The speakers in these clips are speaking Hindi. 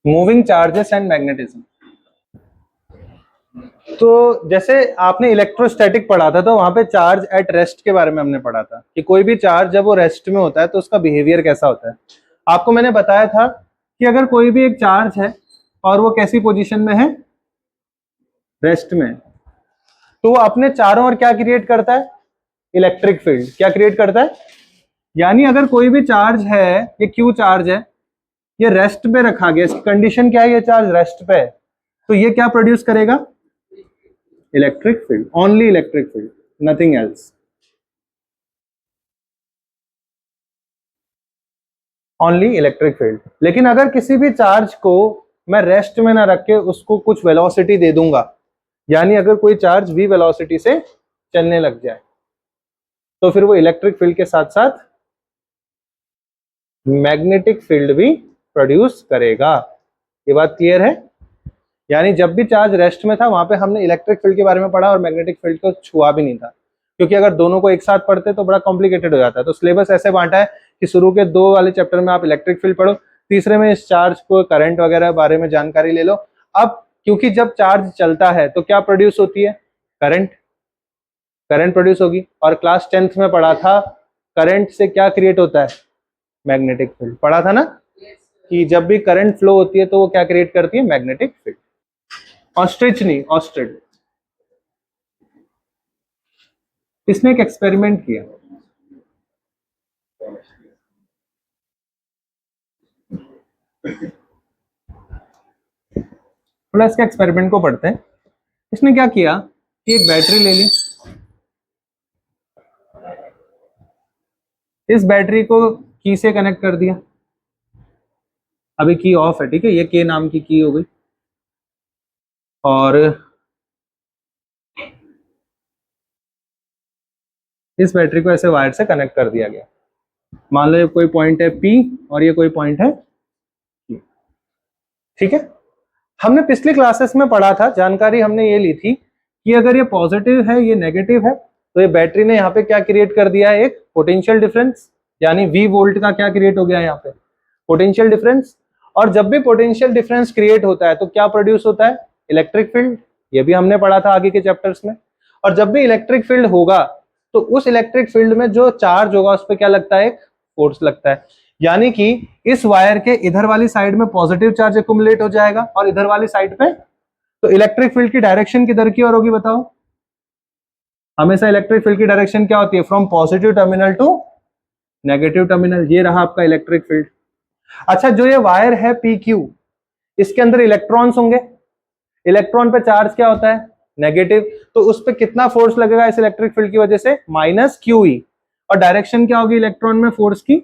Moving charges and magnetism. तो जैसे आपने इलेक्ट्रोस्टैटिक पढ़ा था, तो वहां पे चार्ज एट रेस्ट के बारे में हमने पढ़ा था कि कोई भी चार्ज जब वो रेस्ट में होता है तो उसका बिहेवियर कैसा होता है। आपको मैंने बताया था कि अगर कोई भी एक चार्ज है और वो कैसी पोजीशन में है, रेस्ट में, तो वो अपने चारों ओर क्या क्रिएट करता है, इलेक्ट्रिक फील्ड। क्या क्रिएट करता है, यानी अगर कोई भी चार्ज है, ये क्यू चार्ज है, ये रेस्ट पे रखा गया, इसकी कंडीशन क्या है, ये चार्ज रेस्ट पे है, तो ये क्या प्रोड्यूस करेगा, electric field, only electric field, nothing else, only electric field. लेकिन अगर किसी भी चार्ज को मैं रेस्ट में ना रख के उसको कुछ वेलोसिटी दे दूंगा, यानी अगर कोई चार्ज v वेलोसिटी से चलने लग जाए, तो फिर वो इलेक्ट्रिक फील्ड के साथ साथ मैग्नेटिक फील्ड भी प्रोड्यूस करेगा। ये बात क्लियर है। यानी जब भी चार्ज रेस्ट में था, वहां पे हमने इलेक्ट्रिक फील्ड के बारे में पढ़ा और मैग्नेटिक फील्ड को छुआ भी नहीं था, क्योंकि अगर दोनों को एक साथ पढ़ते तो बड़ा कॉम्प्लिकेटेड हो जाता है। तो सिलेबस ऐसे बांटा है कि शुरू के 2 वाले चैप्टर में आप इलेक्ट्रिक फील्ड पढ़ो, तीसरे में इस चार्ज को, करंट वगैरह बारे में जानकारी ले लो। अब क्योंकि जब चार्ज चलता है तो क्या प्रोड्यूस होती है, करंट, करंट प्रोड्यूस होगी। और क्लास 10th में पढ़ा था करंट से क्या क्रिएट होता है, मैग्नेटिक फील्ड। पढ़ा था ना कि जब भी करंट फ्लो होती है तो वो क्या क्रिएट करती है, मैग्नेटिक फील्ड। ऑस्ट्रिच नहीं, ऑस्ट्रिच, इसने एक एक्सपेरिमेंट किया। थोड़ा इसके एक्सपेरिमेंट को पढ़ते हैं। इसने क्या किया कि एक बैटरी ले ली, इस बैटरी को की से कनेक्ट कर दिया। अभी की ऑफ है, ठीक है, ये के नाम की की हो गई। और इस बैटरी को ऐसे वायर से कनेक्ट कर दिया गया। मान लो ये कोई पॉइंट है P और ये कोई पॉइंट है Q, ठीक है। हमने पिछली क्लासेस में पढ़ा था, जानकारी हमने ये ली थी कि अगर ये पॉजिटिव है, ये नेगेटिव है, तो ये बैटरी ने यहाँ पे क्या क्रिएट कर दिया है, एक पोटेंशियल डिफरेंस, यानी V वोल्ट का क्या क्रिएट हो गया है यहाँ पे, पोटेंशियल डिफरेंस। और जब भी पोटेंशियल डिफरेंस क्रिएट होता है तो क्या प्रोड्यूस होता है, इलेक्ट्रिक फील्ड। ये भी हमने पढ़ा था आगे के चैप्टर्स में। और जब भी इलेक्ट्रिक फील्ड होगा तो उस इलेक्ट्रिक फील्ड में जो चार्ज होगा उस पर क्या लगता है, एक फोर्स लगता है। यानी कि इस वायर के इधर वाली साइड में पॉजिटिव चार्ज एक्युमुलेट हो जाएगा और इधर वाली साइड पे, तो इलेक्ट्रिक फील्ड की डायरेक्शन किधर की ओर होगी बताओ। हमेशा इलेक्ट्रिक फील्ड की डायरेक्शन क्या होती है, from positive terminal to negative terminal. ये रहा आपका इलेक्ट्रिक फील्ड। अच्छा, जो ये वायर है PQ, इसके अंदर इलेक्ट्रॉन्स होंगे, इलेक्ट्रॉन पे चार्ज क्या होता है, नेगेटिव, तो उस पर कितना फोर्स लगेगा इस इलेक्ट्रिक फील्ड की वजह से, -QE। और डायरेक्शन क्या होगी इलेक्ट्रॉन में फोर्स की,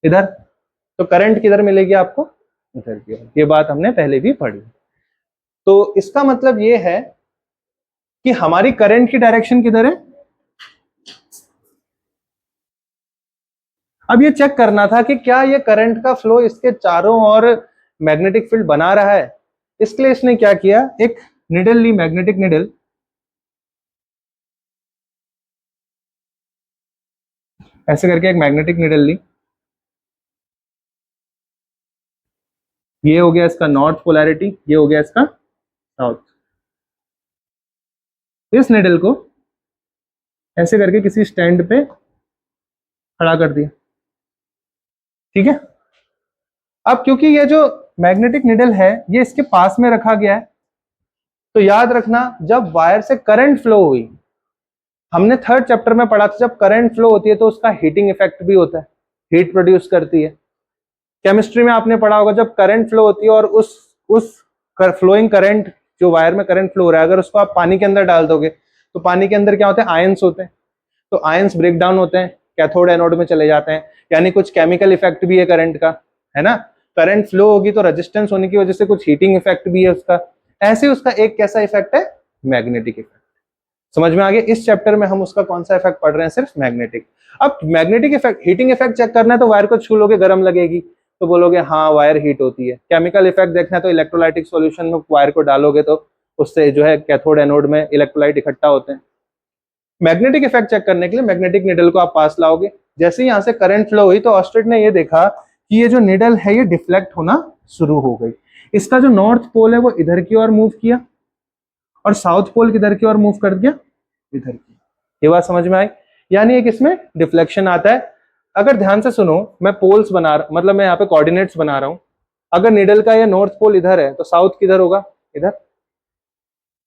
इधर। तो करंट किधर मिलेगी आपको, इधर की ओर। ये बात हमने पहले भी पढ़ी। तो इसका मतलब ये है कि हमारी करंट की डायरेक्शन किधर है। अब ये चेक करना था कि क्या ये करंट का फ्लो इसके चारों ओर मैग्नेटिक फील्ड बना रहा है। इसके लिए इसने क्या किया, एक निडल ली, मैग्नेटिक निडल, ऐसे करके एक मैग्नेटिक निडल ली। ये हो गया इसका नॉर्थ पोलैरिटी, ये हो गया इसका साउथ। इस निडल को ऐसे करके किसी स्टैंड पे खड़ा कर दिया, ठीक है। अब क्योंकि ये जो मैग्नेटिक निडल है ये इसके पास में रखा गया है, तो याद रखना जब वायर से करंट फ्लो हुई, हमने 3rd चैप्टर में पढ़ा था, जब करंट फ्लो होती है तो उसका हीटिंग इफेक्ट भी होता है, हीट प्रोड्यूस करती है। केमिस्ट्री में आपने पढ़ा होगा, जब करंट फ्लो होती है और उस फ्लोइंग करंट, जो वायर में करंट फ्लो हो रहा है, अगर उसको आप पानी के अंदर डाल दोगे तो पानी के अंदर क्या होते हैं, आयंस होते हैं। तो आयंस ब्रेक डाउन होते हैं, कैथोड एनोड में चले जाते हैं, यानी कुछ केमिकल इफेक्ट भी है करंट का, है ना। करंट फ्लो होगी तो रेजिस्टेंस होने की वजह से कुछ हीटिंग इफेक्ट भी है उसका। ऐसे उसका एक कैसा इफेक्ट है, मैग्नेटिक इफेक्ट। समझ में आ गया। इस चैप्टर में हम उसका कौन सा इफेक्ट पढ़ रहे हैं, सिर्फ मैग्नेटिक। अब magnetic effect, heating effect check करना है तो वायर को छू लोगे, गर्म लगेगी तो बोलोगे हाँ वायर हीट होती है। केमिकल इफेक्ट देखना है तो इलेक्ट्रोलाइटिक सॉल्यूशन में वायर को डालोगे तो उससे जो है कैथोड एनोड में इलेक्ट्रोलाइट इकट्ठा होते हैं। मैग्नेटिक इफेक्ट चेक करने के लिए मैग्नेटिक निडल को आप पास लाओगे। जैसे ही यहाँ से करंट फ्लो हुई तो ऑस्ट्रिच ने ये देखा कि ये जो निडल है ये डिफ्लेक्ट होना शुरू हो गई। इसका जो नॉर्थ पोल है वो इधर की ओर मूव किया और साउथ पोल किधर की ओर मूव कर दिया, इधर की। ये बात समझ में आई? यानी एक इसमें डिफ्लेक्शन आता है। अगर ध्यान से सुनो, मैं पोल्स बना रहा, मतलब मैं यहाँ पे कोऑर्डिनेट्स बना रहा हूं। अगर निडल का ये नॉर्थ पोल इधर है तो साउथ किधर होगा, इधर।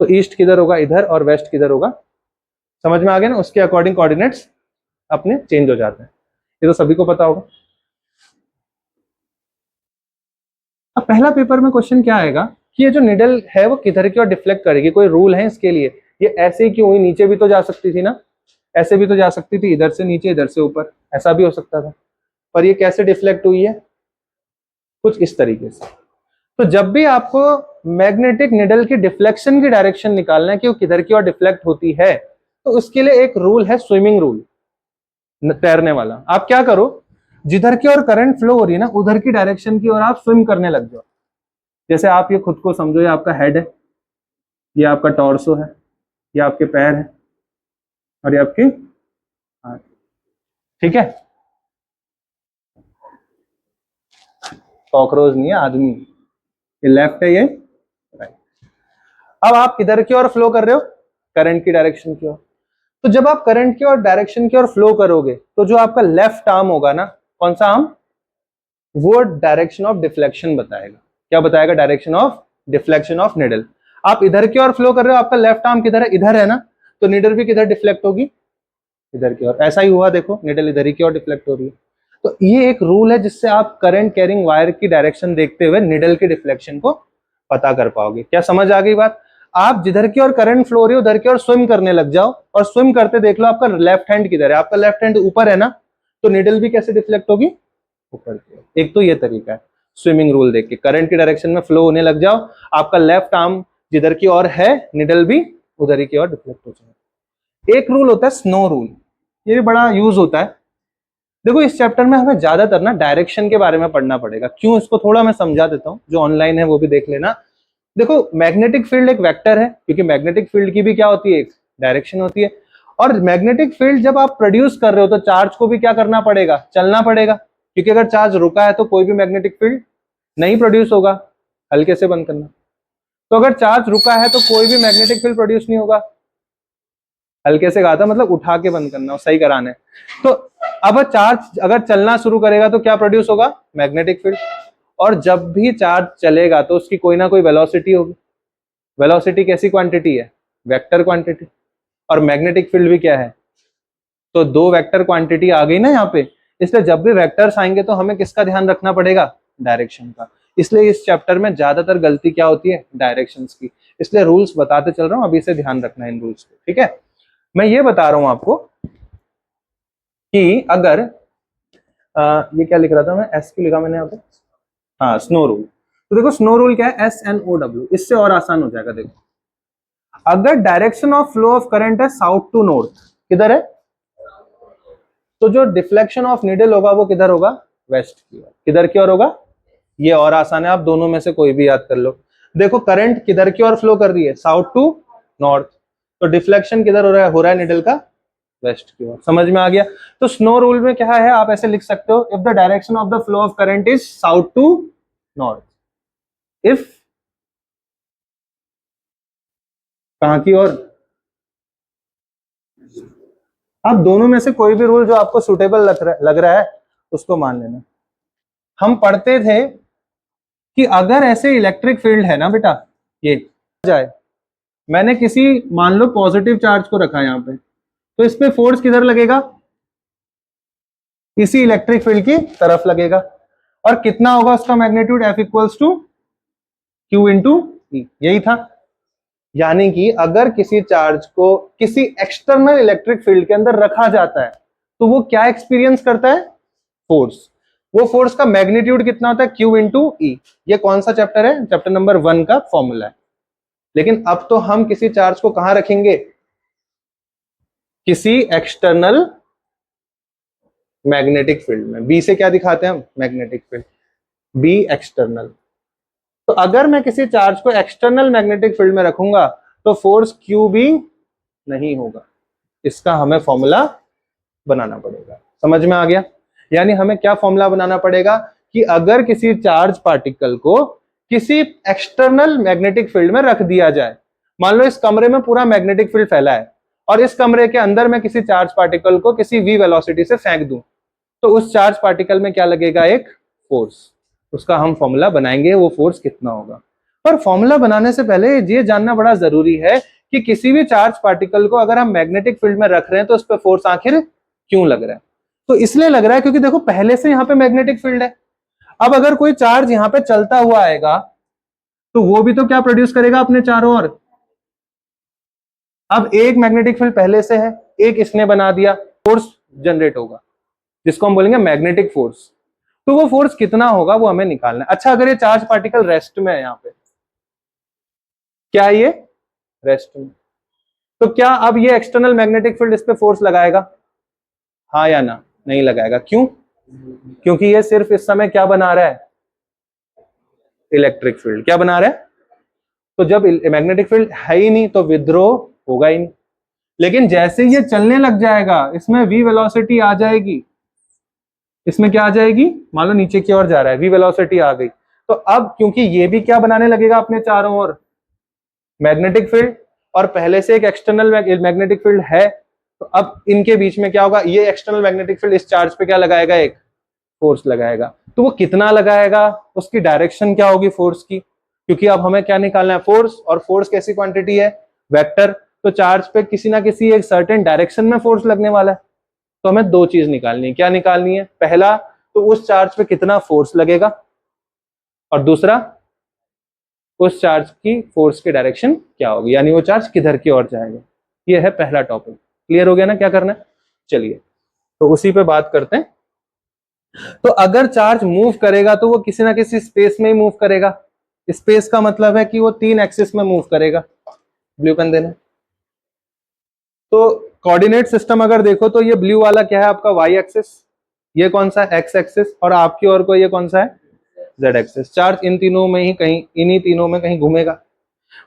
तो ईस्ट किधर होगा, इधर। और वेस्ट किधर होगा। समझ में आ गया ना? उसके अकॉर्डिंग कोऑर्डिनेट्स अपने चेंज हो जाते हैं। ये तो सभी को पता होगा। अब पहला पेपर में क्वेश्चन क्या आएगा कि ये जो निडल है वो किधर की ओर डिफ्लेक्ट करेगी, कोई रूल है इसके लिए? ये ऐसे ही क्यों हुई? नीचे भी तो जा सकती थी ना, ऐसे भी तो जा सकती थी, इधर से नीचे इधर से ऊपर, ऐसा भी हो सकता था। पर ये कैसे डिफ्लेक्ट हुई है? कुछ इस तरीके से। तो जब भी आपको मैग्नेटिक निडल की डिफ्लेक्शन की डायरेक्शन निकालना है कि वो किधर की ओर डिफ्लेक्ट होती है, तो उसके लिए एक रूल है, स्विमिंग रूल, तैरने वाला। आप क्या करो, जिधर की ओर करंट फ्लो हो रही है ना, उधर की डायरेक्शन की ओर आप स्विम करने लग जाओ। जैसे आप ये खुद को समझो, ये आपका हेड है, ये आपका टॉर्सो है, ये आपके पैर है और ये आपकी हाथ। ठीक है? कॉकरोच नहीं है, आदमी। ये लेफ्ट है, ये राइट। अब आप किधर की ओर फ्लो कर रहे हो? करंट की डायरेक्शन की ओर। तो जब आप करंट की ओर डायरेक्शन की ओर फ्लो करोगे तो जो आपका लेफ्ट आर्म होगा ना, कौन सा आर्म, वो डायरेक्शन ऑफ डिफ्लेक्शन बताएगा। क्या बताएगा? Direction of deflection of needle. आप इधर की ओर फ्लो कर रहे हो, आपका लेफ्ट आर्म किधर है, इधर है ना, तो निडल भी किधर डिफ्लेक्ट होगी, इधर की ओर। ऐसा ही हुआ, देखो निडल इधर ही की ओर डिफ्लेक्ट हो रही है। तो ये एक रूल है जिससे आप करंट कैरिंग वायर की डायरेक्शन देखते हुए निडल के डिफ्लेक्शन को पता कर पाओगे। क्या समझ आ गई बात? आप जिधर की ओर करंट फ्लो हो रही है उधर की ओर स्विम करने लग जाओ और स्विम करते देख लो आपका लेफ्ट हैंड किधर है। आपका लेफ्ट हैंड ऊपर है ना, तो निडल भी कैसे डिफ्लेक्ट होगी, ऊपर की ओर। एक तो ये तरीका है स्विमिंग रूल देख के करंट की डायरेक्शन में फ्लो होने लग जाओ, आपका लेफ्ट आर्म जिधर की ओर है निडल भी उधर ही की ओर डिफ्लेक्ट हो जाए। एक रूल होता है स्नो रूल, ये भी बड़ा यूज होता है। देखो इस चैप्टर में हमें ज्यादातर ना डायरेक्शन के बारे में पढ़ना पड़ेगा। क्यों, इसको थोड़ा मैं समझा देता हूँ, जो ऑनलाइन है वो भी देख लेना। देखो मैग्नेटिक फील्ड एक वेक्टर है, क्योंकि मैग्नेटिक फील्ड की भी क्या होती है, एक डायरेक्शन होती है। और मैग्नेटिक फील्ड जब आप प्रोड्यूस कर रहे हो तो चार्ज को भी क्या करना पड़ेगा, चलना पड़ेगा। क्योंकि अगर चार्ज रुका है तो कोई भी मैग्नेटिक फील्ड नहीं प्रोड्यूस होगा। हल्के से बंद करना। तो अगर चार्ज रुका है तो कोई भी मैग्नेटिक फील्ड प्रोड्यूस नहीं होगा। हल्के से कहा था, मतलब उठा के बंद करना, सही कराने। तो अब चार्ज अगर चलना शुरू करेगा तो क्या प्रोड्यूस होगा, मैग्नेटिक फील्ड। और जब भी चार्ज चलेगा तो उसकी कोई ना कोई वेलोसिटी होगी। वेलोसिटी कैसी क्वांटिटी है, वेक्टर क्वांटिटी। और मैग्नेटिक फील्ड भी क्या है, तो दो वेक्टर क्वांटिटी आ गई ना यहाँ पे। इसलिए जब भी वेक्टर्स आएंगे तो हमें किसका ध्यान रखना पड़ेगा, डायरेक्शन का। इसलिए इस चैप्टर में ज्यादातर गलती क्या होती है, डायरेक्शंस की। इसलिए रूल्स बताते चल रहा हूँ, अभी से ध्यान रखना है इन रूल्स को। ठीक है? मैं ये बता रहा हूं आपको कि अगर ये क्या लिख रहा था मैं, एस क्यों लिखा मैंने यहाँ पे, हाँ स्नो रूल। तो देखो स्नो रूल क्या है, SNOW, इससे और आसान हो जाएगा। देखो अगर direction of flow of current है साउथ टू नॉर्थ, किधर है, तो जो डिफ्लेक्शन ऑफ नीडल होगा वो किधर होगा, वेस्ट की ओर। किधर की ओर होगा, ये और आसान है, आप दोनों में से कोई भी याद कर लो। देखो करंट किधर की ओर फ्लो कर रही है, साउथ टू नॉर्थ, तो डिफ्लेक्शन किधर हो रहा है निडल का, वेस्ट की ओर। समझ में आ गया? तो स्नो रूल में क्या है, आप ऐसे लिख सकते हो, if the direction of the flow of current is south to north, if कहां की ओर। आप दोनों में से कोई भी रूल जो आपको सुटेबल लग रहा है उसको मान लेना। हम पढ़ते थे कि अगर ऐसे इलेक्ट्रिक फील्ड है ना बेटा, ये जाए, मैंने किसी मान लो पॉजिटिव चार्ज को रखा यहाँ पे, तो इस पे फोर्स किधर लगेगा, इसी इलेक्ट्रिक फील्ड की तरफ लगेगा। और कितना होगा उसका magnitude, F equals to Q into E, यही था। यानी कि अगर किसी चार्ज को किसी एक्सटर्नल इलेक्ट्रिक फील्ड के अंदर रखा जाता है तो वो क्या एक्सपीरियंस करता है, फोर्स। वो फोर्स का मैग्नीट्यूड कितना होता है, Q इंटू E। ये कौन सा चैप्टर है, चैप्टर नंबर 1 का फॉर्मूला है। लेकिन अब तो हम किसी चार्ज को कहां रखेंगे, किसी एक्सटर्नल मैग्नेटिक फील्ड में। बी से क्या दिखाते हैं हम, मैग्नेटिक फील्ड, बी एक्सटर्नल। तो अगर मैं किसी चार्ज को एक्सटर्नल मैग्नेटिक फील्ड में रखूंगा तो फोर्स क्यू भी नहीं होगा। इसका हमें फॉर्मूला बनाना पड़ेगा। समझ में आ गया? यानी हमें क्या फॉर्मूला बनाना पड़ेगा कि अगर किसी चार्ज पार्टिकल को किसी एक्सटर्नल मैग्नेटिक फील्ड में रख दिया जाए, मान लो इस कमरे में पूरा मैग्नेटिक फील्ड फैला है और इस कमरे के अंदर मैं किसी चार्ज पार्टिकल को किसी v वेलोसिटी से फेंक दूं, तो उस चार्ज पार्टिकल में क्या लगेगा, एक फोर्स। उसका हम फॉर्मूला बनाएंगे, वो फोर्स कितना होगा। पर फॉर्मूला बनाने से पहले ये जानना बड़ा जरूरी है कि किसी भी चार्ज पार्टिकल को अगर हम मैग्नेटिक फील्ड में रख रहे हैं तो उस पर फोर्स आखिर क्यों लग रहा है। तो इसलिए लग रहा है क्योंकि देखो पहले से यहाँ पे मैग्नेटिक फील्ड है। अब अगर कोई चार्ज यहाँ पे चलता हुआ आएगा तो वो भी तो क्या प्रोड्यूस करेगा अपने चारों ओर। अब एक मैग्नेटिक फील्ड पहले से है, एक इसने बना दिया, फोर्स जनरेट होगा जिसको हम बोलेंगे मैग्नेटिक फोर्स। तो वो फोर्स कितना होगा वो हमें निकालना है। अच्छा, अगर ये चार्ज पार्टिकल रेस्ट में है, यहाँ पे क्या ये रेस्ट में, तो क्या अब ये एक्सटर्नल मैग्नेटिक फील्ड इस पे फोर्स लगाएगा, हाँ या ना? नहीं लगाएगा। क्यों? क्योंकि ये सिर्फ इस समय क्या बना रहा है, इलेक्ट्रिक फील्ड। क्या बना रहा है? तो जब मैग्नेटिक फील्ड है ही नहीं तो विद्रोह होगा ही नहीं। लेकिन जैसे ये चलने लग जाएगा, इसमें v वेलोसिटी आ जाएगी, इसमें क्या आ जाएगी, मान लो नीचे की ओर जा रहा है, v वेलोसिटी आ गई, तो अब क्योंकि ये भी क्या बनाने लगेगा अपने चारों ओर, मैग्नेटिक फील्ड, और पहले से एक एक्सटर्नल मैग्नेटिक फील्ड है, तो अब इनके बीच में क्या होगा, ये एक्सटर्नल मैग्नेटिक फील्ड इस चार्ज पे क्या लगाएगा, एक फोर्स लगाएगा। तो वो कितना लगाएगा, उसकी डायरेक्शन क्या होगी फोर्स की, क्योंकि अब हमें क्या निकालना है, फोर्स, और फोर्स कैसी क्वांटिटी है, वेक्टर। तो चार्ज पे किसी ना किसी एक सर्टेन डायरेक्शन में फोर्स लगने वाला है, तो हमें दो चीज निकालनी है। क्या निकालनी है? पहला तो उस चार्ज पे कितना फोर्स लगेगा, और दूसरा उस चार्ज की फोर्स की डायरेक्शन क्या होगी, यानी वो चार्ज किधर की ओर जाएगा। ये है पहला टॉपिक। क्लियर हो गया ना क्या करना है? चलिए तो उसी पे बात करते हैं। तो अगर चार्ज मूव करेगा तो वो किसी ना किसी स्पेस में ही मूव करेगा। स्पेस का मतलब है कि वो 3 एक्सिस में मूव करेगा। ब्लू पेन देना। तो कोऑर्डिनेट सिस्टम अगर देखो तो ये ब्लू वाला क्या है आपका, वाई एक्सिस, ये कौन सा है, एक्स एक्सिस, और आपकी ओर को ये कौन सा है, जेड एक्सिस। चार्ज इन तीनों में ही कहीं, इन्हीं तीनों में कहीं घूमेगा।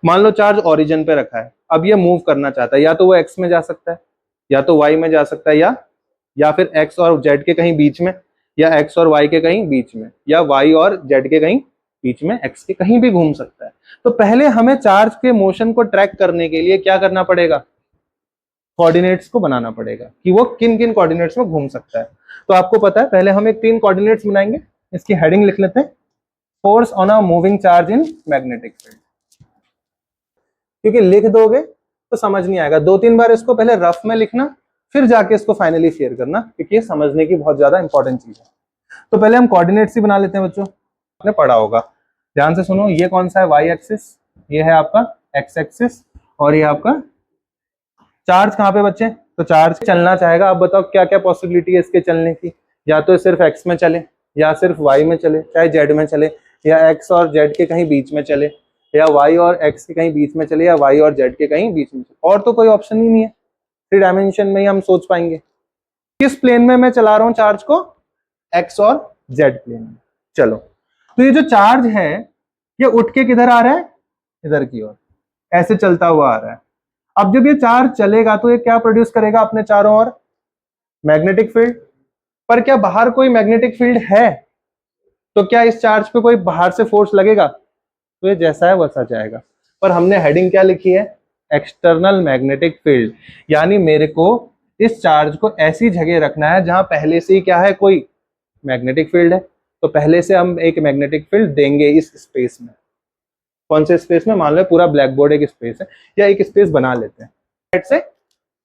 मान लो चार्ज ओरिजिन पे रखा है, अब ये मूव करना चाहता है, या तो वो एक्स में जा सकता है, या तो वाई में जा सकता है, या फिर एक्स और जेड के कहीं बीच में, या एक्स और वाई के कहीं बीच में, या वाई और जेड के कहीं बीच में, एक्स के कहीं भी घूम सकता है। तो पहले हमें चार्ज के मोशन को ट्रैक करने के लिए क्या करना पड़ेगा, कोऑर्डिनेट्स को बनाना पड़ेगा कि वो किन किन कोऑर्डिनेट्स में घूम सकता है। तो आपको पता है, पहले हम एक 3 कोऑर्डिनेट्स बनाएंगे, इसकी हेडिंग लिख लेते हैं, force on a moving charge in magnetic field. क्योंकि लिख दोगे तो समझ नहीं आएगा, 2-3 बार इसको पहले रफ में लिखना, फिर जाके इसको फाइनली शेयर करना, क्योंकि ये समझने की बहुत ज्यादा इंपॉर्टेंट चीज है। तो पहले हम कोऑर्डिनेट्स ही बना लेते हैं बच्चों, आपने पढ़ा होगा, ध्यान से सुनो। ये कौन सा है, वाई एक्सिस, ये है आपका एक्स एक्सिस, और ये आपका चार्ज कहाँ पे बच्चे, तो चार्ज चलना चाहेगा। अब बताओ क्या क्या पॉसिबिलिटी है इसके चलने की, या तो सिर्फ एक्स में चले, या सिर्फ वाई में चले, चाहे जेड में चले, या एक्स और जेड के कहीं बीच में चले, या वाई और एक्स के कहीं बीच में चले, या वाई और जेड के कहीं बीच में चले। और तो कोई ऑप्शन ही नहीं है, 3 डायमेंशन में ही हम सोच पाएंगे। किस प्लेन में मैं चला रहा हूं चार्ज को, एक्स और जेड प्लेन में। चलो, तो ये जो चार्ज है ये उठ के किधर आ रहा है, इधर की ओर, ऐसे चलता हुआ आ रहा है। अब जब ये चार्ज चलेगा तो ये क्या प्रोड्यूस करेगा अपने चारों ओर, मैग्नेटिक फील्ड। पर क्या बाहर कोई मैग्नेटिक फील्ड है, तो क्या इस चार्ज पे कोई बाहर से फोर्स लगेगा, तो ये जैसा है वैसा जाएगा। पर हमने हेडिंग क्या लिखी है, एक्सटर्नल मैग्नेटिक फील्ड, यानी मेरे को इस चार्ज को ऐसी जगह रखना है जहां पहले से ही क्या है, कोई मैग्नेटिक फील्ड है। तो पहले से हम एक मैग्नेटिक फील्ड देंगे इस स्पेस में। कौन से स्पेस में, मान लो पूरा ब्लैक बोर्ड एक स्पेस है, या एक स्पेस बना लेते हैं, राइट से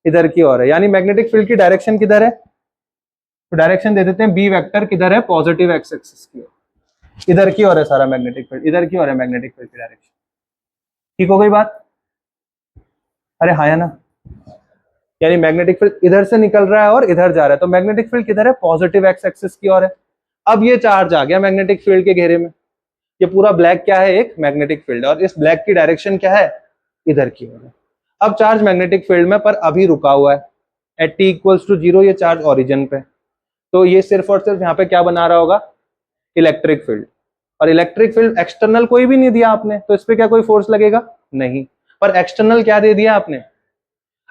इधर की ओर है, यानी मैग्नेटिक फील्ड की डायरेक्शन किधर है, तो डायरेक्शन दे देते हैं बी वेक्टर किधर है, पॉजिटिव एक्स एक्सिस की ओर, इधर की ओर है सारा मैग्नेटिक फील्ड, इधर की ओर है मैग्नेटिक फील्ड की डायरेक्शन। ठीक हो गई बात, अरे हाँ या ना, यानी मैग्नेटिक फील्ड इधर से निकल रहा है और इधर जा रहा है, तो मैग्नेटिक फील्ड किधर है, पॉजिटिव एक्स एक्सिस की ओर है। अब ये चार्ज आ गया मैग्नेटिक फील्ड के घेरे में, ये पूरा ब्लैक क्या है, एक मैग्नेटिक फील्ड, और इस ब्लैक की डायरेक्शन क्या है, इधर की ओर है। अब चार्ज मैग्नेटिक फील्ड में पर अभी रुका हुआ है, एट t इक्वल्स टू 0, ये चार्ज ओरिजिन पे, तो ये सिर्फ और सिर्फ यहाँ पे क्या बना रहा होगा, इलेक्ट्रिक फील्ड। और इलेक्ट्रिक फील्ड एक्सटर्नल कोई भी नहीं दिया आपने, तो इस पे क्या कोई फोर्स लगेगा, नहीं, पर एक्सटर्नल क्या दे दिया आपने।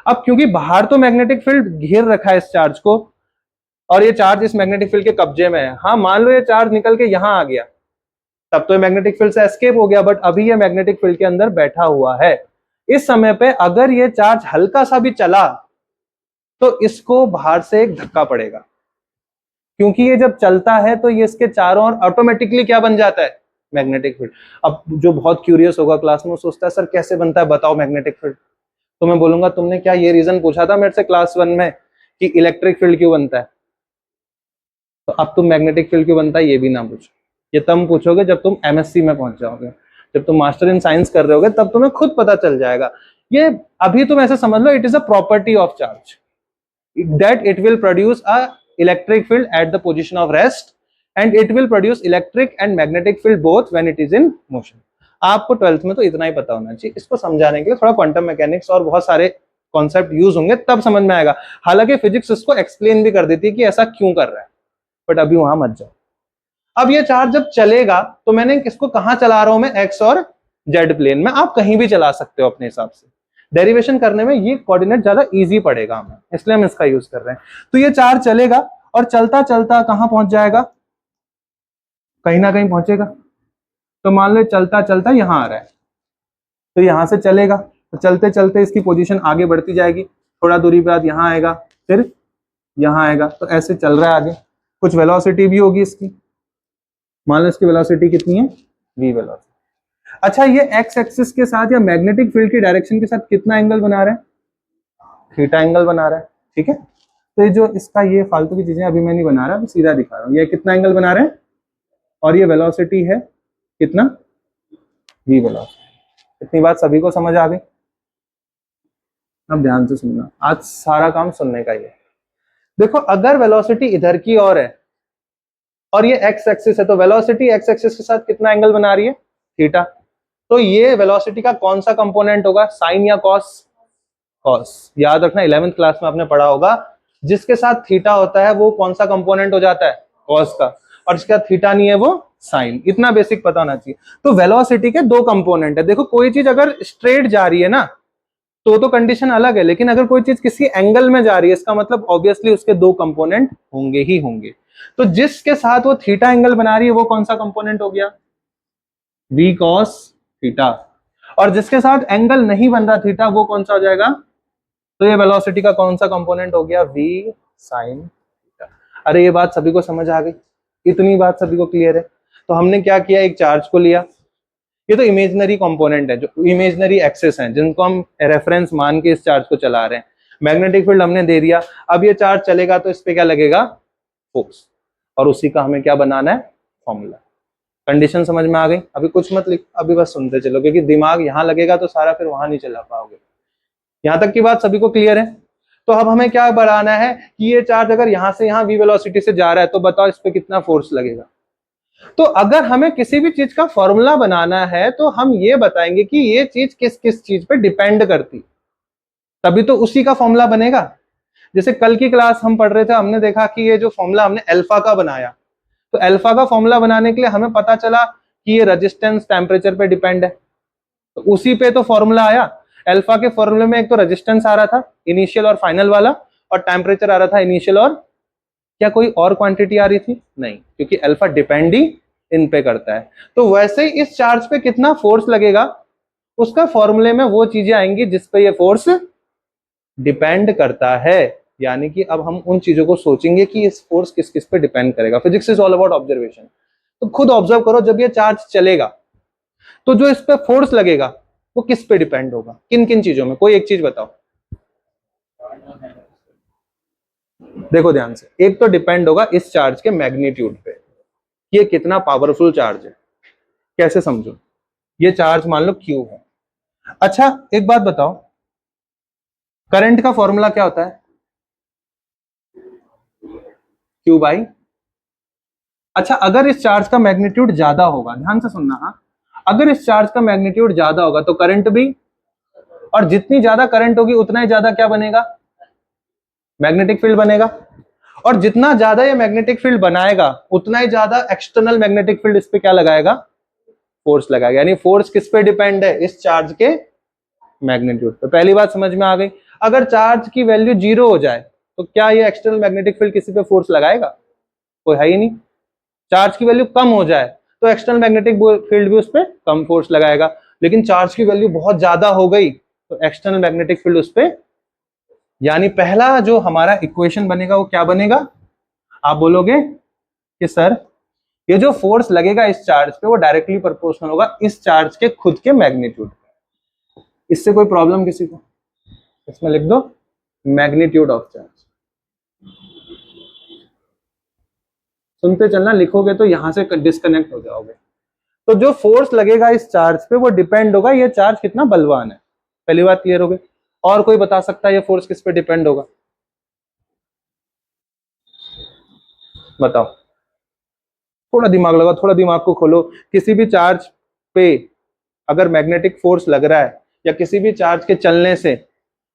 अब क्योंकि बाहर तो मैग्नेटिक फील्ड घेर रखा है इस चार्ज को, और ये चार्ज इस मैग्नेटिक फील्ड के कब्जे में है। हाँ, मान लो ये चार्ज निकल के यहां आ गया, तब तो ये मैग्नेटिक फील्ड से एस्केप हो गया, बट अभी ये मैग्नेटिक फील्ड के अंदर बैठा हुआ है। इस समय पे अगर ये चार्ज हल्का सा भी चला तो इसको बाहर से एक धक्का पड़ेगा, क्योंकि ये जब चलता है तो ये इसके चारों ओर ऑटोमेटिकली क्या बन जाता है, मैग्नेटिक फील्ड। अब जो बहुत क्यूरियस होगा क्लास में, सोचता है सर कैसे बनता है, बताओ मैग्नेटिक फील्ड। तो मैं बोलूंगा तुमने क्या ये रीजन पूछा था मेरे से क्लास 1 में कि इलेक्ट्रिक फील्ड क्यों बनता है? तो अब तुम मैग्नेटिक फील्ड क्यों बनता है ये भी ना पूछो, ये तब पूछोगे जब तुम एमएससी में पहुंच जाओगे, जब तुम मास्टर इन साइंस कर रहे होगे, तब तुम्हें खुद पता चल जाएगा। ये अभी तुम ऐसे समझ लो, it is a property of charge that it will produce a electric field at the position of rest and it will produce electric and magnetic field both when it is in motion। आपको 12th में तो इतना ही पता होना चाहिए। इसको समझाने के लिए थोड़ा क्वांटम मैकेनिक्स और बहुत सारे कॉन्सेप्ट यूज होंगे, तब समझ में आएगा। हालांकि फिजिक्स इसको एक्सप्लेन भी कर देती है कि ऐसा क्यों कर रहा है, बट अभी वहां मत जाओ। अब ये चार्ज जब चलेगा तो मैंने इसको कहां चला रहा हूं मैं, एक्स और जेड प्लेन में। आप कहीं भी चला सकते हो अपने हिसाब से, डेरिवेशन करने में ये कोऑर्डिनेट ज्यादा इजी पड़ेगा हमें, इसलिए हम इसका यूज कर रहे हैं। तो ये चार्ज चलेगा और चलता चलता कहां पहुंच जाएगा, कहीं ना कहीं पहुंचेगा। तो मान लो चलता चलता यहां आ रहा है, तो यहां से चलेगा, तो चलते चलते इसकी पोजीशन आगे बढ़ती जाएगी, थोड़ा दूरी बाद यहां आएगा, फिर यहां आएगा, तो ऐसे चल रहा है आगे। कुछ वेलोसिटी भी होगी इसकी, मान लो इसकी वेलोसिटी कितनी है, v वेलोसिटी। अच्छा, ये एक्स एक्सिस के साथ या मैग्नेटिक फील्ड की डायरेक्शन के साथ कितना एंगल बना रहा है, थीटा एंगल बना रहा है, ठीक है। तो ये जो इसका ये फालतू की चीजें अभी मैं नहीं बना रहा, मैं सीधा दिखा रहा हूं। ये कितना एंगल बना रहे हैं, और ये वेलोसिटी है कितना, v वेलोसिटी। इतनी बात सभी को समझ आ गई? अब ध्यान से सुनना, आज सारा काम सुनने का ही है। देखो, अगर वेलोसिटी इधर की ओर है और ये एक्स एक्सिस है, तो वेलोसिटी एक्स एक्सिस के साथ कितना एंगल बना रही है, थीटा। तो ये वेलोसिटी का कौन सा कंपोनेंट होगा, साइन या कॉस? कॉस। याद रखना, 11th क्लास में आपने पढ़ा होगा, जिसके साथ थीटा होता है वो कौन सा कंपोनेंट हो जाता है, कॉस का, और जिसका थीटा नहीं है वो साइन। इतना बेसिक पता होना चाहिए। तो वेलोसिटी के दो कंपोनेंट है। देखो, कोई चीज अगर स्ट्रेट जा रही है ना तो कंडीशन अलग है, लेकिन अगर कोई चीज किसी एंगल में जा रही है, इसका मतलब ऑब्वियसली उसके दो कंपोनेंट होंगे ही होंगे। तो जिसके साथ वो थीटा एंगल बना रही है वो कौन सा कंपोनेंट हो गया, v cos थीटा। और जिसके साथ एंगल नहीं बन रहा थीटा, वो कौन सा हो जाएगा, तो ये वेलोसिटी का कौन सा कंपोनेंट हो गया, v sin थीटा। अरे ये बात सभी को समझ आ गई? इतनी बात सभी को क्लियर है? तो हमने क्या किया, एक चार्ज को लिया, ये तो इमेजिनरी कंपोनेंट है, जो इमेजिनरी एक्सेस हैं, जिनको हम रेफरेंस मान के इस चार्ज को चला रहे हैं। मैग्नेटिक फील्ड हमने दे दिया, अब ये चार्ज चलेगा तो इस पे क्या लगेगा, फोर्स, और उसी का हमें क्या बनाना है, फॉर्मूला। कंडीशन समझ में आ गई? अभी कुछ मत लिख, अभी बस सुनते चलो, क्योंकि दिमाग यहाँ लगेगा तो सारा फिर वहां नहीं चला पाओगे। यहाँ तक की बात सभी को क्लियर है? तो अब हमें क्या बढ़ाना है कि ये चार्ज अगर यहाँ से यहाँ v वेलोसिटी से जा रहा है, तो बताओ इस पे कितना फोर्स लगेगा। तो अगर हमें किसी भी चीज का फॉर्मूला बनाना है तो हम ये बताएंगे कि ये चीज किस किस चीज पे डिपेंड करती, तभी तो उसी का फॉर्मूला बनेगा। जैसे कल की क्लास हम पढ़ रहे थे, हमने देखा कि ये जो फॉर्मूला हमने अल्फा का बनाया, तो अल्फा का फॉर्मूला बनाने के लिए हमें पता चला कि ये रेजिस्टेंस टेम्परेचर पे डिपेंड है, तो उसी पे तो फॉर्मूला आया। अल्फा के फॉर्मूले में एक तो रेजिस्टेंस आ रहा था इनिशियल और फाइनल वाला, और टेम्परेचर आ रहा था इनिशियल और, क्या कोई और क्वांटिटी आ रही थी? नहीं, क्योंकि अल्फा डिपेंड ही इन पे करता है। तो वैसे ही इस चार्ज पे कितना फोर्स लगेगा, उसका फॉर्मूले में वो चीजें आएंगी जिस पे ये फोर्स डिपेंड करता है। यानी कि अब हम उन चीजों को सोचेंगे कि इस फोर्स किस किस पे डिपेंड करेगा। Physics is all about observation. तो खुद ऑब्जर्व करो, जब ये चार्ज चलेगा तो जो इस पे फोर्स लगेगा वो किस पे डिपेंड होगा, किन किन चीजों में, कोई एक चीज बताओ। देखो ध्यान से, एक तो डिपेंड होगा इस चार्ज के मैग्नीट्यूड पे, ये कितना पावरफुल चार्ज है। कैसे समझो, ये चार्ज मान लो Q है। अच्छा एक बात बताओ, करंट का फॉर्मूला क्या होता है, Q बाई। अच्छा, अगर इस चार्ज का मैग्नीट्यूड ज्यादा होगा, ध्यान से सुनना, हाँ, अगर इस चार्ज का मैग्नीट्यूड ज्यादा होगा तो करंट भी, और जितनी ज्यादा करंट होगी उतना ही ज्यादा क्या बनेगा, मैग्नेटिक फील्ड बनेगा। और जितना ज्यादा ये मैग्नेटिक फील्ड बनाएगा उतना ही ज्यादा एक्सटर्नल मैग्नेटिक फील्ड इस पे क्या लगाएगा, फोर्स लगाएगा। यानी फोर्स किस पे डिपेंड है, इस चार्ज के मैग्नीट्यूड पे। पहली बात समझ में आ गई। अगर चार्ज की वैल्यू 0 हो जाए तो क्या ये एक्सटर्नल मैग्नेटिक फील्ड किसी पे फोर्स लगाएगा? कोई है ही नहीं। चार्ज की वैल्यू कम हो जाए तो एक्सटर्नल मैग्नेटिक फील्ड भी उस पर कम फोर्स लगाएगा, लेकिन चार्ज की वैल्यू बहुत ज्यादा हो गई तो एक्सटर्नल मैग्नेटिक फील्ड उस पर, यानी पहला जो हमारा इक्वेशन बनेगा वो क्या बनेगा? आप बोलोगे कि सर ये जो फोर्स लगेगा इस चार्ज पे वो डायरेक्टली प्रोपोर्शनल होगा इस चार्ज के खुद के मैग्नीट्यूड पे। इससे कोई प्रॉब्लम किसी को? इसमें लिख दो मैग्नीट्यूड ऑफ चार्ज। सुनते चलना, लिखोगे तो यहां से डिस्कनेक्ट हो जाओगे। तो जो फोर्स लगेगा इस चार्ज पे वो डिपेंड होगा ये चार्ज कितना बलवान है। पहली बात क्लियर हो गई। और कोई बता सकता है ये फोर्स किस पे डिपेंड होगा? बताओ, थोड़ा दिमाग लगाओ, थोड़ा दिमाग को खोलो। किसी भी चार्ज पे अगर मैग्नेटिक फोर्स लग रहा है या किसी भी चार्ज के चलने से,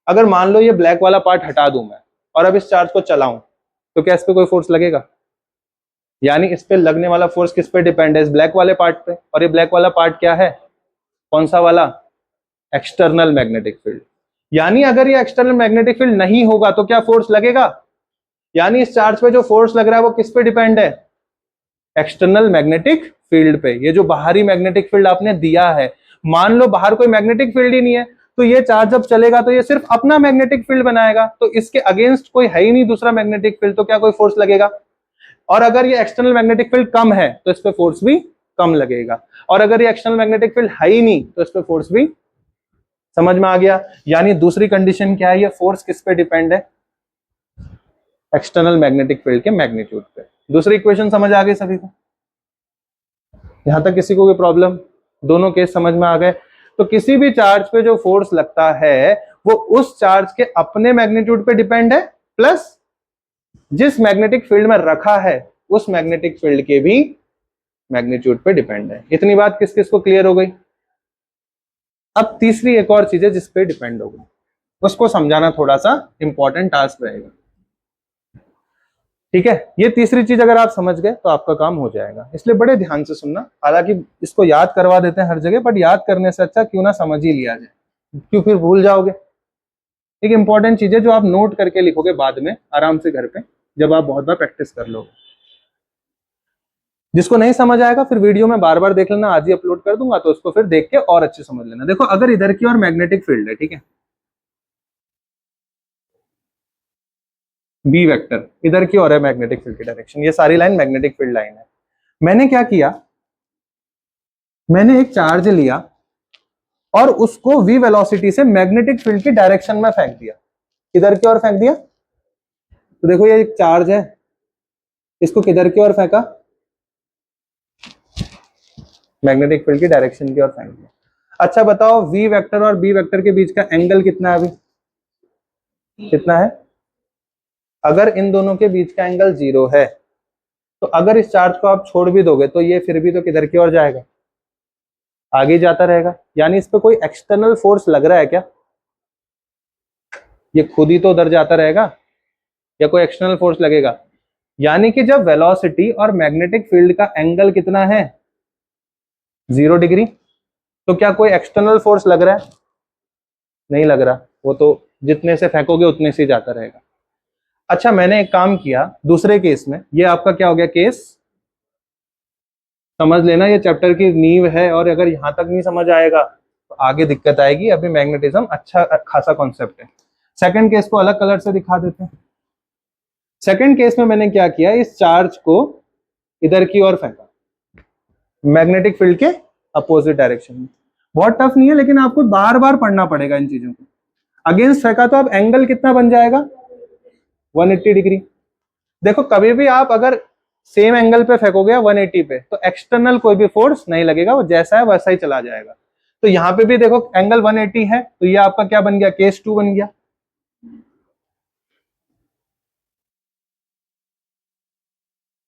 अगर मान लो ये ब्लैक वाला पार्ट हटा दूं मैं और अब इस चार्ज को चलाऊं तो क्या इस पे कोई फोर्स लगेगा? यानी इस पे लगने वाला फोर्स किस पे डिपेंड है? इस ब्लैक वाले पार्ट पे। और ये ब्लैक वाला पार्ट क्या है? कौन सा वाला? External magnetic field. यानी अगर ये एक्सटर्नल मैग्नेटिक फील्ड नहीं होगा तो क्या फोर्स लगेगा? यानी इस चार्ज पे जो फोर्स लग रहा है वो किस पे डिपेंड है? एक्सटर्नल मैग्नेटिक फील्ड पे। ये जो बाहरी मैग्नेटिक फील्ड आपने दिया है, मान लो बाहर कोई मैग्नेटिक फील्ड ही नहीं है तो ये चार्ज जब चलेगा तो ये सिर्फ अपना मैग्नेटिक फील्ड बनाएगा, तो इसके अगेंस्ट कोई है ही नहीं दूसरा मैग्नेटिक फील्ड, तो क्या कोई फोर्स लगेगा? और अगर ये एक्सटर्नल मैग्नेटिक फील्ड कम है तो इस पे फोर्स भी कम लगेगा, और अगर ये एक्सटर्नल मैग्नेटिक फील्ड है ही नहीं तो इस पे फोर्स भी। समझ में आ गया? यानी दूसरी कंडीशन क्या है? ये फोर्स किस पे डिपेंड है? एक्सटर्नल मैग्नेटिक फील्ड के मैग्नीट्यूड पे। दूसरी इक्वेशन समझ आ गई सभी को? यहां तक किसी को कोई प्रॉब्लम? दोनों केस समझ में आ गए? तो किसी भी चार्ज पे जो फोर्स लगता है वो उस चार्ज के अपने मैग्नीट्यूड पे डिपेंड है, प्लस जिस मैग्नेटिक फील्ड में रखा है उस मैग्नेटिक फील्ड के भी मैग्नीट्यूड पे डिपेंड है। इतनी बात किस किस को क्लियर हो गई? अब तीसरी एक और चीज है जिस पे डिपेंड होगी, उसको समझाना थोड़ा सा इंपॉर्टेंट टास्क रहेगा। ठीक है, ये तीसरी चीज अगर आप समझ गए तो आपका काम हो जाएगा, इसलिए बड़े ध्यान से सुनना। हालांकि इसको याद करवा देते हैं हर जगह, बट याद करने से अच्छा क्यों ना समझ ही लिया जाए, क्यों फिर भूल जाओगे। एक इंपॉर्टेंट चीज है जो आप नोट करके लिखोगे बाद में आराम से घर पे, जब आप बहुत बार प्रैक्टिस कर लोगे। जिसको नहीं समझ आएगा फिर वीडियो में बार बार देख लेना, आज ही अपलोड कर दूंगा तो उसको फिर देख के और अच्छे समझ लेना। देखो, अगर इधर की ओर मैग्नेटिक फील्ड है, ठीक है, बी वेक्टर इधर की ओर है मैग्नेटिक फील्ड की डायरेक्शन, ये सारी लाइन मैग्नेटिक फील्ड लाइन है। मैंने क्या किया, मैंने एक चार्ज लिया और उसको v वेलोसिटी से मैग्नेटिक फील्ड की डायरेक्शन में फेंक दिया, किधर की ओर फेंक दिया? तो देखो ये एक चार्ज है, इसको किधर की ओर फेंका? मैग्नेटिक फील्ड की डायरेक्शन की ओर फेंक दिया। अच्छा बताओ, v वेक्टर और b वेक्टर के बीच का एंगल कितना है? अभी कितना है? अगर इन दोनों के बीच का एंगल 0 है तो अगर इस चार्ज को आप छोड़ भी दोगे तो ये फिर भी तो किधर की ओर जाएगा? आगे जाता रहेगा। यानी इस पे कोई एक्सटर्नल फोर्स लग रहा है क्या? ये खुद ही तो उधर जाता रहेगा या कोई एक्सटर्नल फोर्स लगेगा? यानी कि जब वेलोसिटी और मैग्नेटिक फील्ड का एंगल कितना है, 0 डिग्री, तो क्या कोई एक्सटर्नल फोर्स लग रहा है? नहीं लग रहा, वो तो जितने से फेंकोगे उतने से जाता रहेगा। अच्छा, मैंने एक काम किया दूसरे केस में, ये आपका क्या हो गया केस, समझ लेना ये चैप्टर की नींव है, और अगर यहां तक नहीं समझ आएगा तो आगे दिक्कत आएगी। अभी मैग्नेटिज्म अच्छा खासा कॉन्सेप्ट है। सेकंड केस को अलग कलर से दिखा देते हैं। सेकंड केस में मैंने क्या किया, इस चार्ज को इधर की ओर फेंका मैग्नेटिक फील्ड के अपोजिट डायरेक्शन में। बहुत टफ नहीं है, लेकिन आपको बार बार पढ़ना पड़ेगा इन चीजों को। अगेंस्ट फेंका तो अब एंगल कितना बन जाएगा? 180 डिग्री। देखो, कभी भी आप अगर सेम एंगल पे फेंकोगे 180 पे तो एक्सटर्नल कोई भी फोर्स नहीं लगेगा, वो जैसा है वैसा ही चला जाएगा। तो यहां पे भी देखो एंगल 180 है, तो ये आपका क्या बन गया, केस 2 बन गया।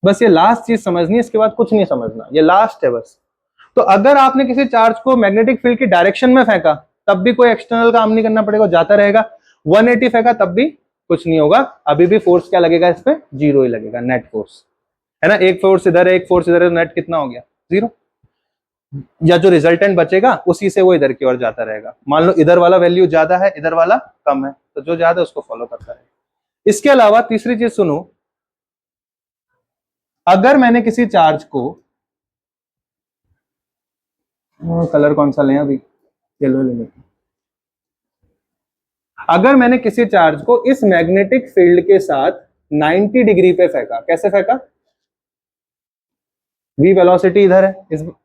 बस ये लास्ट चीज समझनी है, इसके बाद कुछ नहीं समझना, ये लास्ट है बस। तो अगर आपने किसी चार्ज को मैग्नेटिक फील्ड की डायरेक्शन में फेंका तब भी कोई एक्सटर्नल काम नहीं करना पड़ेगा, जाता रहेगा। 180 फेंका तब भी कुछ नहीं होगा, अभी भी फोर्स क्या लगेगा इस पे? 0 ही लगेगा, नेट फोर्स है ना। एक फोर्स इधर है, एक फोर्स इधर है, नेट कितना हो गया? 0। या जो रिजल्टेंट बचेगा उसी से वो इधर की ओर जाता रहेगा। मान लो इधर वाला वैल्यू ज्यादा है, इधर वाला कम है, तो जो ज्यादा है उसको फॉलो करता रहेगा। इसके अलावा तीसरी चीज सुनो, अगर मैंने किसी चार्ज को, कलर कौन सा लें अभी, येलो ले लेते, अगर मैंने किसी चार्ज को इस मैग्नेटिक फील्ड के साथ 90 डिग्री पे फेंका, कैसे फेंका, v वेलोसिटी इधर है,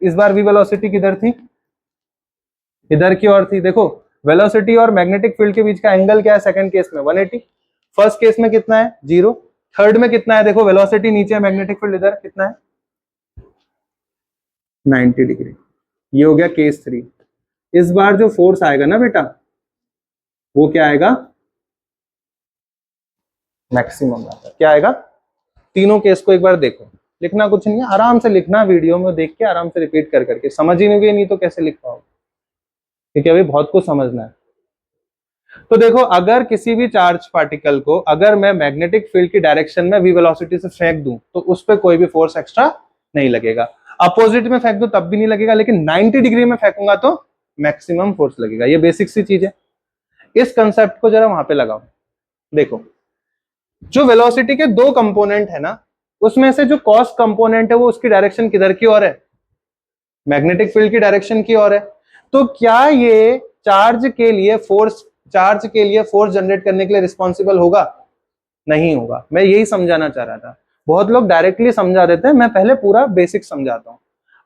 इस बार v वेलोसिटी किधर थी, इधर की ओर थी। देखो वेलोसिटी और मैग्नेटिक फील्ड के बीच का एंगल क्या है सेकंड केस में 180, फर्स्ट केस में कितना है 0, थर्ड में कितना है, देखो वेलोसिटी नीचे है, मैग्नेटिक फील्ड इधर, कितना है 90 डिग्री। ये हो गया केस 3। इस बार जो फोर्स आएगा ना बेटा, वो क्या आएगा, मैक्सिमम आता है। क्या आएगा, तीनों केस को एक बार देखो, लिखना कुछ नहीं है, आराम से लिखना, वीडियो में देख के आराम से रिपीट कर करके, समझ ही नहीं तो कैसे लिख पाओगे, क्योंकि अभी बहुत कुछ समझना है। तो देखो अगर किसी भी चार्ज पार्टिकल को अगर मैं मैग्नेटिक फील्ड की डायरेक्शन में v वेलोसिटी से फेंक दूं तो उस पर कोई भी फोर्स एक्स्ट्रा नहीं लगेगा, अपोजिट में फेंक दूं तब भी नहीं लगेगा, लेकिन 90 डिग्री में फेंकूंगा तो मैक्सिमम फोर्स लगेगा। ये बेसिक सी चीज है, इस कंसेप्ट को जरा वहां पे लगाओ। देखो जो वेलोसिटी के दो कंपोनेंट है ना, उसमें से जो कॉस कंपोनेंट है वो उसकी डायरेक्शन किधर की ओर है, मैग्नेटिक फील्ड की डायरेक्शन की ओर है। तो क्या ये चार्ज के लिए फोर्स जनरेट करने के लिए रिस्पॉन्सिबल होगा, नहीं होगा। मैं यही समझाना चाह रहा था, बहुत लोग डायरेक्टली समझा देते हैं, मैं पहले पूरा बेसिक समझाता हूं।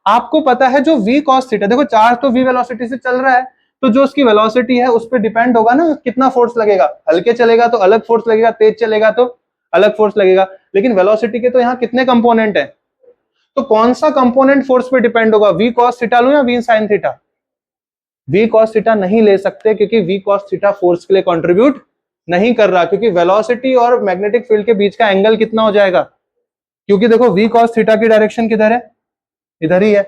आपको पता है जो v cos थीटा, देखो चार्ज तो v वेलोसिटी से चल रहा है, तो जो उसकी वेलोसिटी है उस पर डिपेंड होगा ना कितना फोर्स लगेगा, हल्के चलेगा तो अलग फोर्स लगेगा, तेज चलेगा तो अलग फोर्स लगेगा, लेकिन वेलोसिटी के तो यहाँ कितने कंपोनेंट है, तो कौन सा कंपोनेंट फोर्स पे डिपेंड होगा, v cos थीटा लूं या v sin theta, v cos theta नहीं ले सकते, क्योंकि v cos थीटा फोर्स के लिए कंट्रीब्यूट नहीं कर रहा, क्योंकि वेलोसिटी और मैग्नेटिक फील्ड के बीच का एंगल कितना हो जाएगा, क्योंकि देखो v cos थीटा की डायरेक्शन किधर है, इधर ही है,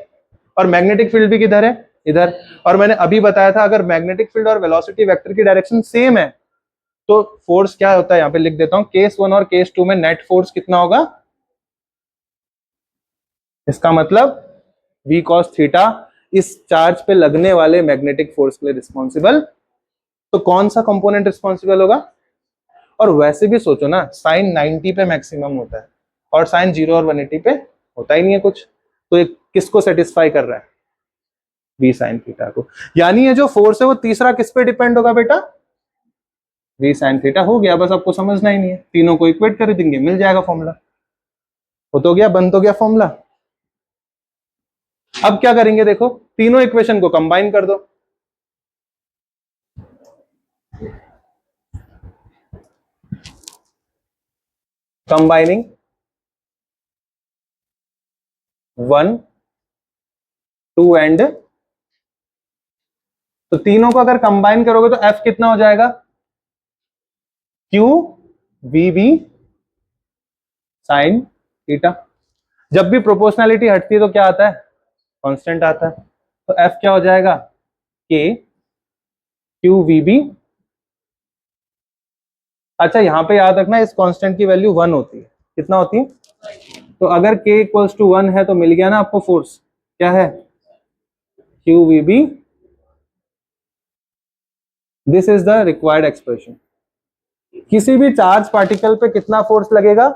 और मैग्नेटिक फील्ड भी किधर है, इधर। और मैंने अभी बताया था अगर मैग्नेटिक फील्ड और वेलोसिटी वेक्टर की डायरेक्शन सेम है तो फोर्स क्या होता है, यहां पे लिख देता हूं, केस 1 और केस 2 में नेट फोर्स कितना होगा, इसका मतलब v cos थीटा इस चार्ज पे लगने वाले मैग्नेटिक फोर्स के लिए रिस्पॉन्सिबल, तो कौन सा कंपोनेंट रिस्पॉन्सिबल होगा। और वैसे भी सोचो ना, साइन 90 पे मैक्सिमम होता है और साइन 0 और 180 पे होता ही नहीं है कुछ, तो ये किसको सेटिस्फाई कर रहा है, v sin थीटा को। यानी ये जो फोर्स है वो तीसरा किस पे डिपेंड होगा बेटा, v sin थीटा। हो गया, बस आपको समझना ही नहीं है, तीनों को इक्वेट कर देंगे, मिल जाएगा फॉर्मूला, हो तो गया, बन तो गया फॉर्मूला। अब क्या करेंगे, देखो तीनों इक्वेशन को कंबाइन कर दो, कंबाइनिंग 1 2 एंड, तो तीनों को अगर कंबाइन करोगे तो f कितना हो जाएगा, q v b sin theta. जब भी प्रोपोर्शनैलिटी हटती है तो क्या आता है, कांस्टेंट आता है, तो f क्या हो जाएगा, k q v b। अच्छा यहां पे याद रखना इस कांस्टेंट की वैल्यू 1 होती है, कितना होती है, तो अगर k इक्वल्स टू 1 है तो मिल गया ना आपको फोर्स, क्या है, q v b, this is the required expression. किसी भी चार्ज पार्टिकल पे कितना फोर्स लगेगा,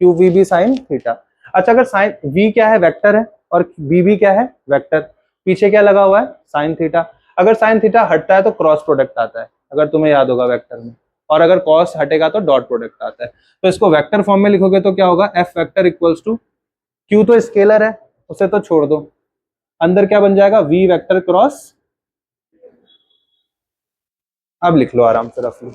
q v b sin theta. अच्छा अगर साइन v क्या है, वेक्टर है, और v b क्या है, वेक्टर, पीछे क्या लगा हुआ है, साइन थीटा। अगर साइन थीटा हटता है तो क्रॉस प्रोडक्ट आता है, अगर तुम्हें याद होगा वेक्टर में, और अगर कॉस हटेगा तो डॉट प्रोडक्ट आता है। तो इसको वेक्टर फॉर्म में लिखोगे तो क्या होगा, f vector equals to, q तो स्केलर है उसे तो छोड़ दो, अंदर क्या बन जाएगा, v वेक्टर क्रॉस, अब लिख लो आराम से रफली।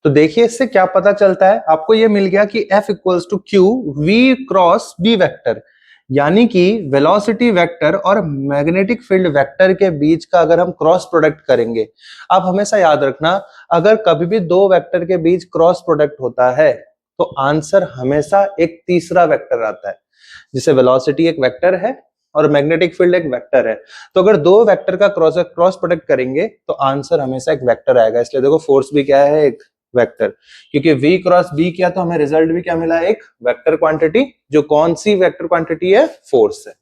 तो देखिए इससे क्या पता चलता है आपको, ये मिल गया कि F equals to Q V cross B vector, यानी कि वेलोसिटी वेक्टर और मैग्नेटिक फील्ड वेक्टर के बीच का अगर हम क्रॉस प्रोडक्ट करेंगे, आप हमेशा याद रखना अगर कभी भी दो वेक्टर के बीच क्रॉस प्रोडक्ट होता है तो आंसर हमेशा एक तीसरा वेक्टर आता है, जिसे वेलोसिटी एक वेक्टर है और मैग्नेटिक फील्ड एक वेक्टर है। तो अगर दो वेक्टर का क्रॉस प्रोडक्ट करेंगे तो आंसर हमेशा एक वेक्टर आएगा। इसलिए देखो फोर्स भी क्या है, एक वेक्टर, क्योंकि v क्रॉस b किया तो हमें रिजल्ट भी क्या मिला, एक वेक्टर क्वांटिटी, जो कौन सी वेक्टर क्वांटिटी है, फोर्स है।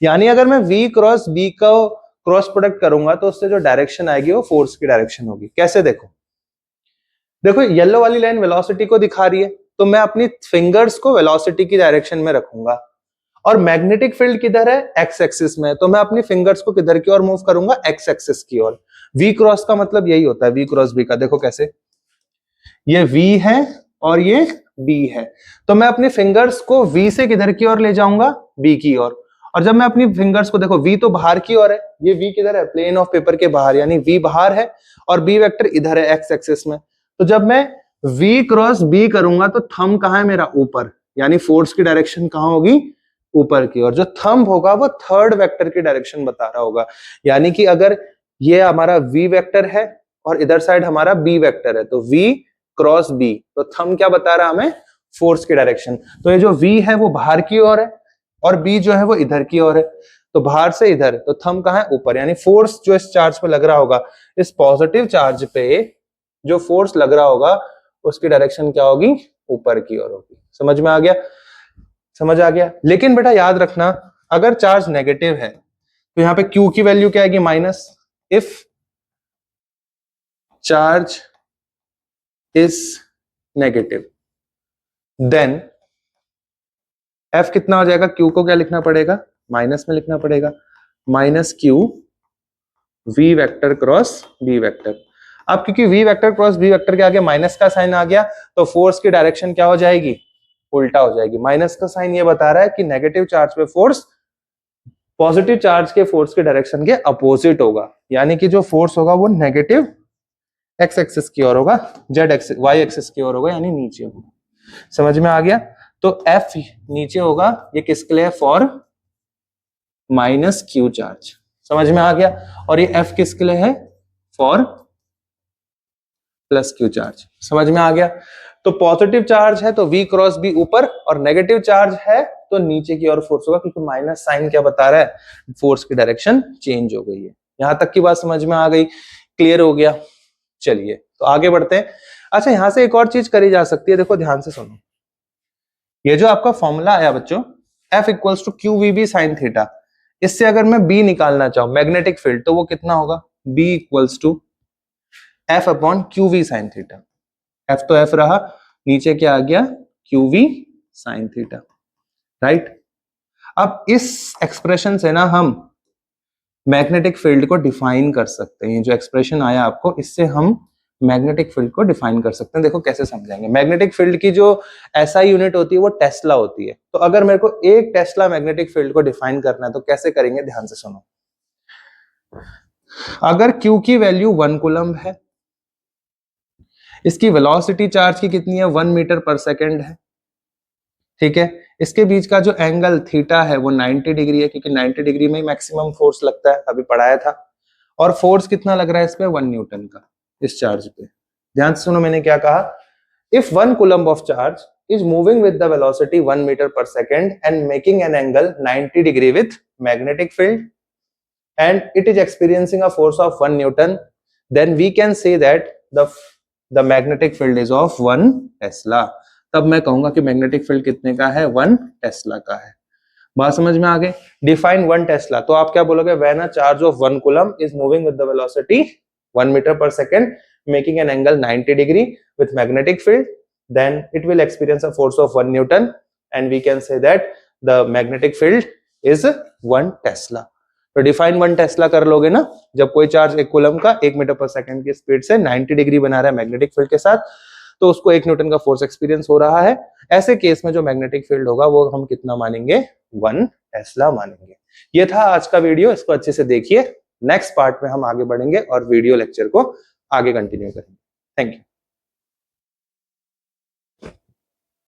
यानी अगर मैं v क्रॉस b का क्रॉस प्रोडक्ट करूंगा तो उससे जो डायरेक्शन आएगी वो फोर्स की डायरेक्शन होगी। कैसे, देखो देखो येलो वाली लाइन वेलोसिटी को दिखा रही है, तो मैं अपनी फिंगर्स को वेलोसिटी की डायरेक्शन में रखूंगा, और मैग्नेटिक फील्ड किधर है, एक्स एक्सिस में, तो मैं अपनी फिंगर्स को किधर की ओर मूव करूंगा, एक्स एक्सिस की ओर। वी क्रॉस का मतलब यही होता है, वी क्रॉस बी का। देखो कैसे, ये वी है और ये बी है, तो मैं अपनी फिंगर्स को वी से किधर की ओर ले जाऊंगा, बी की ओर। और जब मैं अपनी फिंगर्स को, देखो वी तो बाहर की ओर है, ये वी किधर है, प्लेन ऑफ पेपर के बाहर, यानी वी बाहर है और बी वेक्टर इधर है एक्स एक्सिस में। तो जब मैं वी क्रॉस बी करूंगा तो थंब कहां है मेरा, ऊपर, यानी फोर्स की डायरेक्शन कहां होगी, ऊपर की ओर। जो थंब होगा वो थर्ड वेक्टर की डायरेक्शन बता रहा होगा, यानी कि अगर ये हमारा वी वेक्टर है और इधर साइड हमारा बी वेक्टर है, तो वी क्रॉस बी, तो थंब क्या बता रहा है हमें, फोर्स की डायरेक्शन। तो ये जो वी है वो बाहर की ओर है और बी जो है वो इधर की ओर है, तो बाहर से इधर, तो थंब कहां है, ऊपर, यानी फोर्स जो इस चार्ज पे लग रहा होगा, इस पॉजिटिव चार्ज पे जो फोर्स लग रहा होगा उसकी डायरेक्शन क्या होगी, ऊपर की ओर होगी। समझ में आ गया, समझ आ गया। लेकिन बेटा याद रखना, अगर चार्ज नेगेटिव है तो यहाँ पे Q की वैल्यू क्या आएगी, minus. If charge is negative then F कितना हो जाएगा, Q को क्या लिखना पड़ेगा, माइनस में लिखना पड़ेगा, minus Q V vector cross B vector. अब क्योंकि V vector cross B vector के आगे माइनस का साइन आ गया, तो फोर्स की डायरेक्शन क्या हो जाएगी, उल्टा हो जाएगी। माइनस का साइन ये बता रहा है कि नेगेटिव चार्ज पे फोर्स पॉजिटिव चार्ज के फोर्स के डायरेक्शन के अपोजिट होगा, यानी कि जो फोर्स होगा वो नेगेटिव एक्स एक्सिस की ओर होगा, जेड एक्सिस वाई एक्सिस की ओर होगा, यानी नीचे होगा। समझ में आ गया। तो F नीचे होगा, ये किसके लिए, फॉर माइनस Q चार्ज। समझ में आ गया। और ये F किसके लिए है, फॉर प्लस Q चार्ज। समझ में आ गया। तो पॉजिटिव चार्ज है तो V क्रॉस B ऊपर, और नेगेटिव चार्ज है तो नीचे की ओर फोर्स होगा, क्योंकि माइनस साइन क्या बता रहा है, फोर्स की डायरेक्शन चेंज हो गई है। यहां तक की बात समझ में आ गई, क्लियर हो गया। चलिए तो आगे बढ़ते हैं। अच्छा, यहां से एक और चीज करी जा सकती है, देखो ध्यान से सुनो। ये जो आपका फॉर्मूला आया बच्चों, F equals to Q V B sine theta, इससे अगर मैं B निकालना चाहूं, मैग्नेटिक फील्ड, तो वो कितना होगा, B equals to F upon Q V sine theta. F तो F रहा, नीचे क्या आ गया, Q V sine theta, right. अब इस एक्सप्रेशन से ना हम मैग्नेटिक फील्ड को डिफाइन कर सकते हैं। जो एक्सप्रेशन आया आपको, इससे हम मैग्नेटिक फील्ड को डिफाइन कर सकते हैं। देखो कैसे समझाएंगे। मैग्नेटिक फील्ड की जो एसआई यूनिट होती है वो टेस्ला होती है। तो अगर मेरे को एक टेस्ला मैग्नेटिक फील्ड को डिफाइन करना है तो कैसे करेंगे, ध्यान से सुनो। अगर Q की वैल्यू 1 कूलम्ब है, इसकी वेलोसिटी चार्ज की कितनी है, 1 मीटर पर सेकेंड है, ठीक है। इसके बीच का जो एंगल थीटा है वो 90 डिग्री है, क्योंकि 90 डिग्री में ही मैक्सिमम फोर्स लगता है, अभी पढ़ाया था। और फोर्स कितना लग रहा है इस पे, 1 न्यूटन का, इस चार्ज पे। ध्यान से सुनो मैंने क्या कहा। If 1 coulomb of charge is moving with the velocity 1 meter per second and making an angle 90 degree with magnetic field, and it is experiencing a force of 1 Newton, then we can say that the magnetic field is of 1 Tesla. तब मैं कहूंगा कि मैग्नेटिक फील्ड कितने का है, 1 टेस्ला का है। बात समझ में आ गई। डिफाइन 1 टेस्ला, तो आप क्या बोलोगे, when a charge of 1 coulomb is moving with the velocity 1 metre per second making an angle 90 degree with magnetic field, then it will experience a force of 1 Newton, and we can say that the magnetic field is 1 Tesla. तो डिफाइन 1 टेस्ला कर लोगे ना, जब कोई चार्ज 1 कूलम्ब का 1 मीटर पर सेकंड की स्पीड से 90 डिग्री बना रहा है मैग्नेटिक फील्ड के साथ, तो उसको 1 न्यूटन का फोर्स एक्सपीरियंस हो रहा है। ऐसे केस में जो मैग्नेटिक फील्ड होगा वो हम कितना मानेंगे, 1 टेस्ला मानेंगे। ये था आज का वीडियो, इसको अच्छे से देखिए। नेक्स्ट पार्ट में हम आगे बढ़ेंगे और वीडियो लेक्चर को आगे कंटिन्यू करेंगे। Thank you.